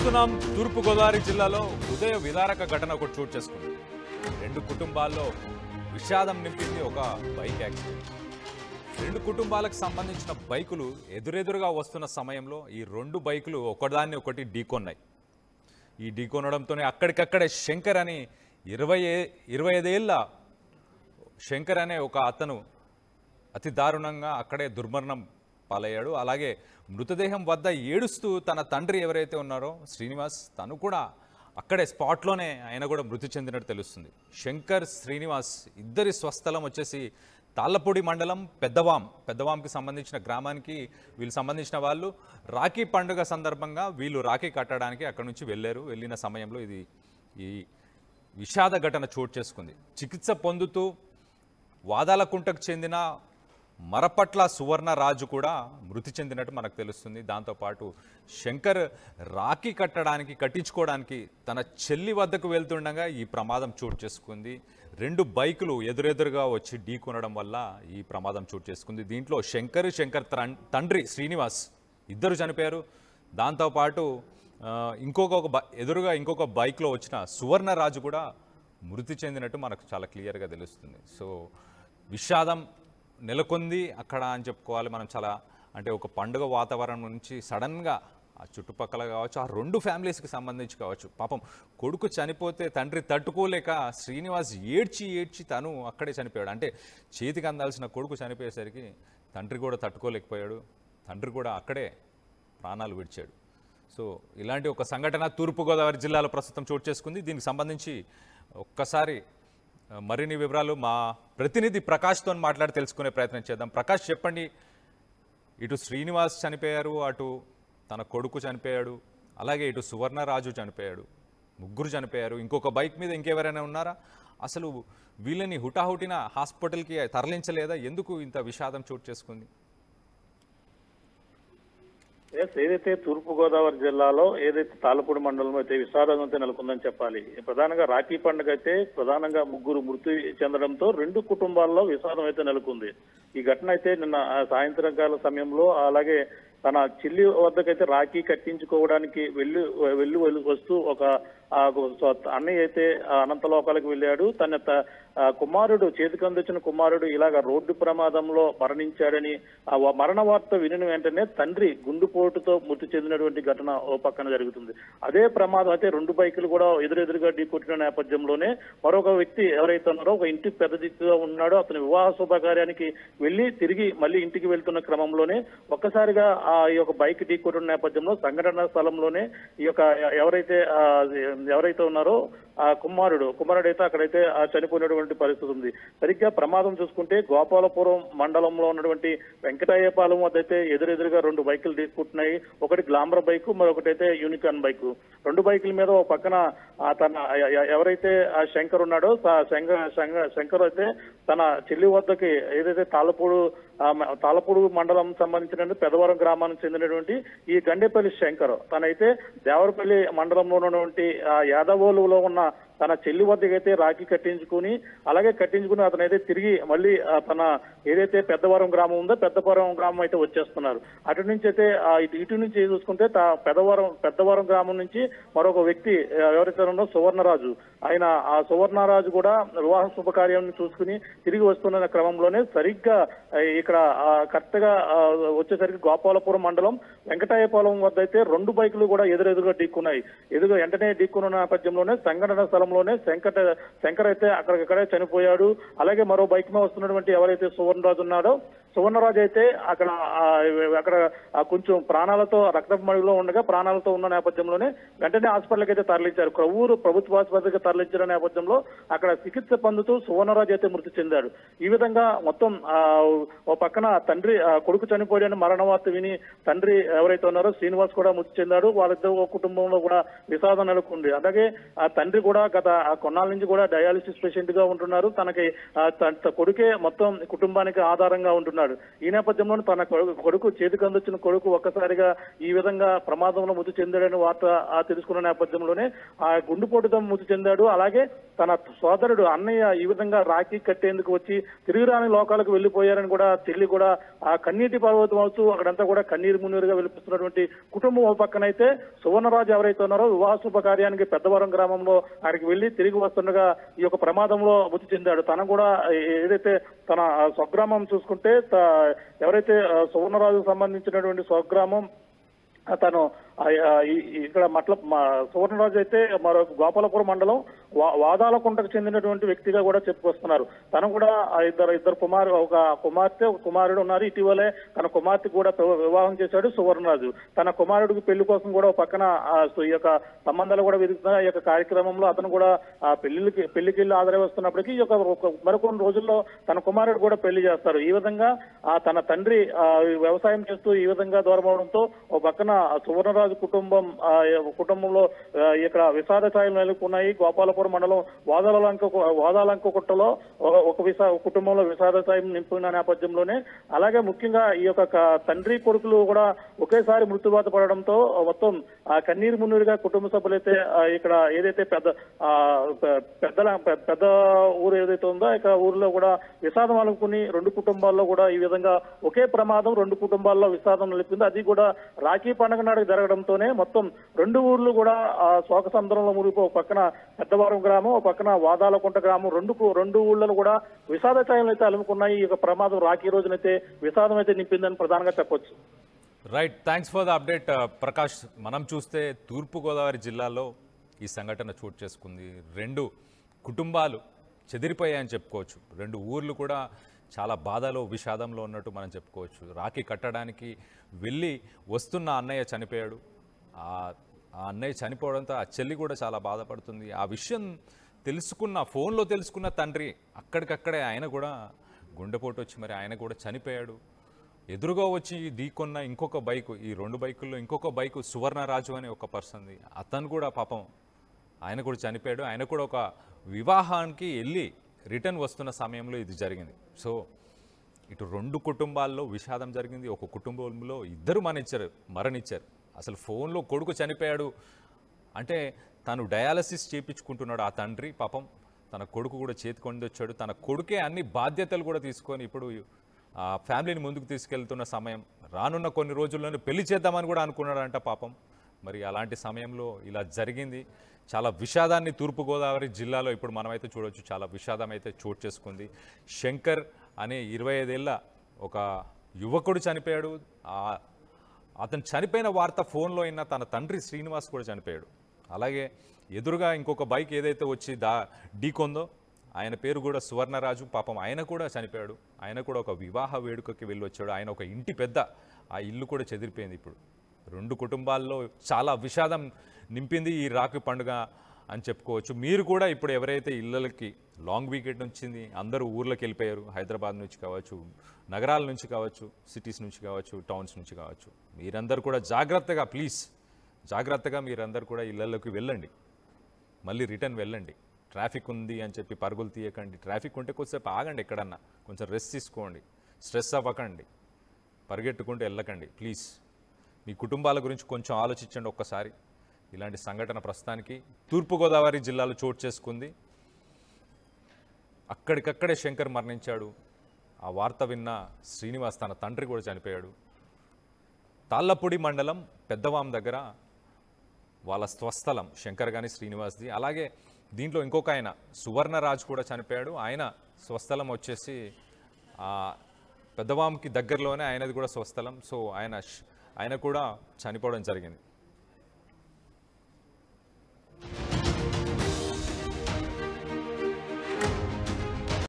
చూస్తున్నాం తూర్పుగోదావరి జిల్లాలో హృదయ విదారక ఘటన ఒకటి చోటు చేసుకుంది. రెండు కుటుంబాల్లో విషాదం నింపింది ఒక బైక్ యాక్సిడెంట్. రెండు కుటుంబాలకు సంబంధించిన బైకులు ఎదురెదురుగా వస్తున్న సమయంలో ఈ రెండు బైకులు ఒకదాన్ని ఒకటి ఢీకొన్నాయి. ఈ ఢీకొనడంతోనే అక్కడికక్కడే శంకర్ అని 25 ఏళ్ల శంకర్ అనే ఒక అతను అతి దారుణంగా అక్కడే దుర్మరణం పాలయ్యాడు. అలాగే మృతదేహం వద్ద ఏడుస్తూ తన తండ్రి ఎవరైతే ఉన్నారో శ్రీనివాస్, తను కూడా అక్కడే స్పాట్లోనే ఆయన కూడా మృతి చెందినట్టు తెలుస్తుంది. శంకర్, శ్రీనివాస్ ఇద్దరి స్వస్థలం వచ్చేసి తాళ్ళపూడి మండలం పెద్దవాంకి సంబంధించిన గ్రామానికి వీళ్ళు సంబంధించిన వాళ్ళు రాఖీ పండుగ సందర్భంగా వీళ్ళు రాఖీ కట్టడానికి అక్కడి నుంచి వెళ్ళిన సమయంలో ఈ విషాద ఘటన చోటు చేసుకుంది. చికిత్స పొందుతూ వాదాలకుంటకు చెందిన మరపట్ల సువర్ణరాజు కూడా మృతి చెందినట్టు మనకు తెలుస్తుంది. దాంతోపాటు శంకర్ రాఖీ కట్టించుకోవడానికి తన చెల్లి వద్దకు వెళ్తుండగా ఈ ప్రమాదం చోటు చేసుకుంది. రెండు బైకులు ఎదురెదురుగా వచ్చి ఢీకొనడం వల్ల ఈ ప్రమాదం చోటు చేసుకుంది. దీంట్లో శంకర్ తండ్రి శ్రీనివాస్ ఇద్దరు చనిపోయారు. దాంతోపాటు ఎదురుగా ఇంకొక బైక్లో వచ్చిన సువర్ణరాజు కూడా మృతి చెందినట్టు మనకు చాలా క్లియర్గా తెలుస్తుంది. సో విషాదం నెలకొంది అక్కడ అని చెప్పుకోవాలి మనం. చాలా అంటే ఒక పండుగ వాతావరణం నుంచి సడన్గా ఆ చుట్టుపక్కల కావచ్చు, ఆ రెండు ఫ్యామిలీస్కి సంబంధించి కావచ్చు, పాపం కొడుకు చనిపోతే తండ్రి తట్టుకోలేక శ్రీనివాస్ ఏడ్చి తను అక్కడే చనిపోయాడు. అంటే చేతికి అందాల్సిన కొడుకు చనిపోయేసరికి తండ్రి కూడా తట్టుకోలేకపోయాడు. తండ్రి కూడా అక్కడే ప్రాణాలు విడిచాడు. సో ఇలాంటి ఒక సంఘటన తూర్పుగోదావరి జిల్లాలో ప్రస్తుతం చోటు చేసుకుంది. దీనికి సంబంధించి ఒక్కసారి మరిన్ని వివరాలు మా ప్రతినిధి ప్రకాష్తో మాట్లాడి తెలుసుకునే ప్రయత్నం చేద్దాం. ప్రకాష్, చెప్పండి, ఇటు శ్రీనివాస్ చనిపోయారు, అటు తన కొడుకు చనిపోయాడు, అలాగే ఇటు సువర్ణరాజు చనిపోయాడు, ముగ్గురు చనిపోయారు. ఇంకొక బైక్ మీద ఇంకెవరైనా ఉన్నారా? అసలు వీళ్ళని హుటాహుటిన హాస్పిటల్కి తరలించలేదా? ఎందుకు ఇంత విషాదం చోటు చేసుకుంది? ఏదైతే తూర్పుగోదావరి జిల్లాలో ఏదైతే తాళ్ళపూడి మండలంలో అయితే విషాదంతో నెలకొందని చెప్పాలి. ప్రధానంగా రాఖీ పండుగ అయితే ప్రధానంగా ముగ్గురు మృతి చెందడంతో రెండు కుటుంబాల్లో విషాదం అయితే నెలకొంది. ఈ ఘటన అయితే నిన్న సాయంత్రం కాల సమయంలో అలాగే తన చెల్లి వద్దకైతే రాఖీ కట్టించుకోవడానికి వెళ్ళి వస్తూ ఒక అన్నయ్య అయితే అనంతలోకాలకు వెళ్ళాడు. తన కుమారుడు చేతికందొచ్చిన కుమారుడు ఇలాగ రోడ్డు ప్రమాదంలో మరణించాడని మరణ వార్త వినిన వెంటనే తండ్రి గుండుపోటుతో మృతి చెందినటువంటి ఘటన ఓ పక్కన జరుగుతుంది. అదే ప్రమాదం అయితే రెండు బైకులు కూడా ఎదురెదురుగా ఢీకొట్టిన నేపథ్యంలోనే మరొక వ్యక్తి ఎవరైతే ఉన్నారో ఒక ఇంటి పెద్ద దిక్కుగా ఉన్నాడో అతని వివాహ శుభకార్యానికి వెళ్లి తిరిగి మళ్ళీ ఇంటికి వెళ్తున్న క్రమంలోనే ఒక్కసారిగా ఈ యొక్క బైక్ ఢీకొట్టిన నేపథ్యంలో సంఘటన స్థలంలోనే ఈ యొక్క ఎవరైతే ఉన్నారో ఆ కుమారుడు అయితే అక్కడైతే చనిపోయినటువంటి పరిస్థితి ఉంది. సరిగ్గా ప్రమాదం చూసుకుంటే గోపాలపురం మండలంలో ఉన్నటువంటి వెంకటాయపాలెం వద్ద అయితే ఎదురెదురుగా రెండు బైకులు ఢీకొట్టినాయి. ఒకటి గ్లామర్ బైక్, మరొకటి అయితే యూనికార్న్ బైక్. రెండు బైకుల మీద ఒక పక్కన తన ఎవరైతే ఆ శంకర్ ఉన్నాడో శంకర్ అయితే తన చెల్లి వద్దకి ఏదైతే తాళ్ళపూడు మండలం సంబంధించిన పెదవరం గ్రామానికి చెందినటువంటి ఈ గండేపల్లి శంకర్ తనైతే దేవరపల్లి మండలంలో ఉన్నటువంటి యాదవోలులో ఉన్న తన చెల్లి వద్దకైతే రాఖీ కట్టించుకుని అతనైతే తిరిగి మళ్ళీ తన ఏదైతే పెద్దవరం గ్రామం ఉందో పెద్దవరం గ్రామం అయితే వచ్చేస్తున్నారు. అటు నుంచి అయితే ఇటు నుంచి చూసుకుంటే పెద్దవరం గ్రామం నుంచి మరొక వ్యక్తి ఎవరైతే ఉన్నారో సువర్ణరాజు, ఆ సువర్ణరాజు కూడా వివాహ శుభకార్యాన్ని చూసుకుని తిరిగి వస్తున్న క్రమంలోనే సరిగ్గా ఇక్కడ కరెక్ట్ గా వచ్చేసరికి గోపాలపురం మండలం వెంకటాయపాలెం వద్ద అయితే రెండు బైకులు కూడా ఎదురెదురుగా ఢీక్కున్నాయి. వెంటనే ఢీక్కున్న నేపథ్యంలోనే సంఘటన స్థలంలోనే శంకర్ అయితే అక్కడికక్కడే చనిపోయాడు. అలాగే మరో బైక్ మీద వస్తున్నటువంటి ఎవరైతే సువర్ణరాజు అయితే అక్కడ కొంచెం ప్రాణాలతో రక్తపు మడుగులో ఉండగా ప్రాణాలతో ఉన్న నేపథ్యంలోనే వెంటనే హాస్పిటల్కి అయితే తరలించారు. క్రొవ్వూరు ప్రభుత్వ ఆసుపత్రికి తరలించిన నేపథ్యంలో అక్కడ చికిత్స పొందుతూ సువర్ణరాజు అయితే మృతి చెందాడు. ఈ విధంగా మొత్తం ఓ పక్కన తండ్రి కొడుకు చనిపోయాడని మరణ వార్త విని తండ్రి ఎవరైతే ఉన్నారో శ్రీనివాస్ కూడా మృతి చెందాడు. వాళ్ళిద్దరు కుటుంబంలో కూడా విషాదం నెలకొంది. అలాగే ఆ తండ్రి కూడా గత కొన్నాళ్ళ నుంచి కూడా డయాలిసిస్ పేషెంట్ గా ఉంటున్నారు. తనకి కొడుకే మొత్తం కుటుంబానికి ఆధారంగా ఉంటున్నాడు. ఉన్నాడు. ఈ నేపథ్యంలో తన కొడుకు చేతికి అందొచ్చిన కొడుకు ఒక్కసారిగా ఈ విధంగా ప్రమాదంలో మృతి చెందాడని వార్త తెలుసుకున్న నేపథ్యంలోనే ఆ గుండెపోటుతో మృతి చెందాడు. అలాగే తన సోదరుడు అన్నయ్య ఈ విధంగా రాఖీ కట్టేందుకు వచ్చి తిరిగి రాని లోకాలకు వెళ్లిపోయారని కూడా చెల్లి కూడా ఆ కన్నీటి పర్వతం అవుతూ అక్కడంతా కూడా కన్నీరు మున్నీరుగా వెలిపిస్తున్నటువంటి కుటుంబం ఒక పక్కనైతే సువర్ణరాజు ఎవరైతే ఉన్నారో వివాహ శుభకార్యానికి పెద్దవరం గ్రామంలో ఆయనకి వెళ్లి తిరిగి వస్తుండగా ఈ యొక్క ప్రమాదంలో మృతి చెందాడు. తన కూడా ఏదైతే తన స్వగ్రామం చూసుకుంటే ఎవరైతే సువర్ణరాజుకు సంబంధించినటువంటి స్వగ్రామం తను ఇక్కడ సువర్ణరాజు అయితే మరో గోపాలపురం మండలం వాదాలకుంటకు చెందినటువంటి వ్యక్తిగా కూడా చెప్పుకొస్తున్నారు. తను కూడా ఇద్దరు ఒక కుమార్తె ఒక కుమారుడు ఉన్నారు. ఇటీవలే తన కుమార్తె కూడా వివాహం చేశాడు సువర్ణరాజు. తన కుమారుడికి పెళ్లి కోసం కూడా పక్కన ఈ యొక్క సంబంధాలు కూడా వెతుకుతున్న ఈ యొక్క కార్యక్రమంలో అతను కూడా పెళ్లికి వెళ్ళి ఆదరై వస్తున్నప్పటికీ ఈ యొక్క మరికొన్ని రోజుల్లో తన కుమారుడు కూడా పెళ్లి చేస్తారు. ఈ విధంగా తన తండ్రి వ్యవసాయం చేస్తూ ఈ విధంగా దూరం అవడంతో ఒక పక్కన సువర్ణరాజు కుటుంబంలో ఇక్కడ విషాద ఛాయలు నెలకొన్నాయి. గోపాలపురం మండలం వాదాలంకగుట్టలో ఒక కుటుంబంలో విషాద ఛాయం నింపిన నేపథ్యంలోనే అలాగే ముఖ్యంగా ఈ యొక్క తండ్రి కొడుకులు కూడా ఒకేసారి మృత్యువాత పడడంతో మొత్తం కన్నీరు మున్నీరుగా కుటుంబ సభ్యులైతే ఇక్కడ ఏదైతే పెద్ద ఊరు ఏదైతే ఉందో ఇక ఊరిలో కూడా విషాదం అలుకుని రెండు కుటుంబాల్లో కూడా ఈ విధంగా ఒకే ప్రమాదం రెండు కుటుంబాల్లో విషాదం నిలిపింది. అది కూడా రాఖీ పండుగ నాడు జరగడంతోనే మొత్తం రెండు ఊర్లు కూడా శోక సంద్రంలో మునిగిపో పక్కన పెద్దవరం గ్రామం పక్కన వాదాలకుంట గ్రామం రెండు ఊళ్ళను కూడా విషాద ఛాయలు అయితే అలుముకున్నాయి. ఈ యొక్క ప్రమాదం రాఖీ రోజునైతే విషాదం అయితే నింపిందని ప్రధానంగా చెప్పొచ్చు. Right, thanks for the update Prakash. మనం చూస్తే తూర్పుగోదావరి జిల్లాలో ఈ సంఘటన చోటు చేసుకుంది. రెండు కుటుంబాలు చెదిరిపోయాయని చెప్పుకోవచ్చు. రెండు ఊర్లు కూడా చాలా బాధలో విషాదంలో ఉన్నట్టు మనం చెప్పుకోవచ్చు. రాఖీ కట్టడానికి వెళ్ళి వస్తున్న అన్నయ్య చనిపోయాడు. ఆ అన్నయ్య చనిపోవడంతో ఆ చెల్లి కూడా చాలా బాధపడుతుంది. ఆ విషయం ఫోన్లో తెలుసుకున్న తండ్రి అక్కడికక్కడే ఆయన కూడా గుండెపోటు వచ్చి మరి ఆయన కూడా చనిపోయాడు. ఎదురుగా వచ్చి ఢీకొన్న ఇంకొక బైకు, ఈ రెండు బైకుల్లో ఇంకొక బైకు సువర్ణరాజు అనే ఒక పర్సన్ది. అతను కూడా పాపం ఆయన కూడా చనిపోయాడు. ఆయన కూడా ఒక వివాహానికి వెళ్ళి రిటర్న్ వస్తున్న సమయంలో ఇది జరిగింది. సో ఇటు రెండు కుటుంబాల్లో విషాదం జరిగింది. ఒక కుటుంబంలో ఇద్దరు మరణించారు. అసలు ఫోన్లో కొడుకు చనిపోయాడు అంటే తను డయాలసిస్ చేయించుకుంటున్నాడు ఆ తండ్రి. పాపం తన కొడుకు కూడా చేతికొండి వచ్చాడు. తన కొడుకే అన్ని బాధ్యతలు కూడా తీసుకొని ఇప్పుడు ఆ ఫ్యామిలీని ముందుకు తీసుకెళ్తున్న సమయం. రానున్న కొన్ని రోజుల్లోనే పెళ్లి చేద్దామని కూడా అనుకున్నాడంట పాపం. మరి అలాంటి సమయంలో ఇలా జరిగింది. చాలా విషాదాన్ని తూర్పుగోదావరి జిల్లాలో ఇప్పుడు మనమైతే చూడవచ్చు. చాలా విషాదం అయితే చోటు చేసుకుంది. శంకర్ అనే 25 ఏళ్ల ఒక యువకుడు చనిపోయాడు. అతను చనిపోయిన వార్త ఫోన్లో అయిన తన తండ్రి శ్రీనివాస్ కూడా చనిపోయాడు. అలాగే ఎదురుగా ఇంకొక బైక్ ఏదైతే వచ్చి ఢీకొందో ఆయన పేరు కూడా సువర్ణరాజు. పాపం ఆయన కూడా చనిపోయాడు. ఆయన కూడా ఒక వివాహ వేడుకకి వెళ్ళి వచ్చాడు. ఆయన ఒక ఇంటి పెద్ద. ఆ ఇల్లు కూడా చెదిరిపోయింది. ఇప్పుడు రెండు కుటుంబాల్లో చాలా విషాదం నింపింది ఈ రాఖీ పండుగ అని చెప్పుకోవచ్చు. మీరు కూడా ఇప్పుడు ఎవరైతే ఇళ్ళకి లాంగ్ వీకెండ్ వచ్చింది, అందరూ ఊర్లోకి వెళ్ళిపోయారు. హైదరాబాద్ నుంచి కావచ్చు, నగరాల నుంచి కావచ్చు, సిటీస్ నుంచి కావచ్చు, టౌన్స్ నుంచి కావచ్చు. మీరందరూ కూడా జాగ్రత్తగా మీరందరూ కూడా ఇళ్ళలోకి వెళ్ళండి. మళ్ళీ రిటర్న్ వెళ్ళండి. ట్రాఫిక్ ఉంది అని చెప్పి పరుగులు తీయకండి. ట్రాఫిక్ ఉంటే కొద్దిసేపు ఆగండి, ఎక్కడన్నా కొంచెం రెస్ట్ తీసుకోండి. స్ట్రెస్ అవ్వకండి, పరిగెట్టుకుంటూ వెళ్ళకండి. ప్లీజ్ మీ కుటుంబాల గురించి కొంచెం ఆలోచించండి ఒక్కసారి. ఇలాంటి సంఘటన ప్రస్తుతానికి తూర్పుగోదావరి జిల్లాలో చోటు చేసుకుంది. అక్కడికక్కడే శంకర్ మరణించాడు. ఆ వార్త విన్న శ్రీనివాస్ తన తండ్రి కూడా చనిపోయాడు. తాళ్ళపూడి మండలం పెద్దవాం దగ్గర వాళ్ళ స్వస్థలం శంకర్ గాని శ్రీనివాస్ది. అలాగే దీంట్లో ఇంకొక ఆయన సువర్ణరాజు కూడా చనిపోయాడు. ఆయన స్వస్థలం వచ్చేసి పెద్దవాంకి దగ్గరలోనే ఆయనది కూడా స్వస్థలం. సో ఆయన కూడా చనిపోవడం జరిగింది.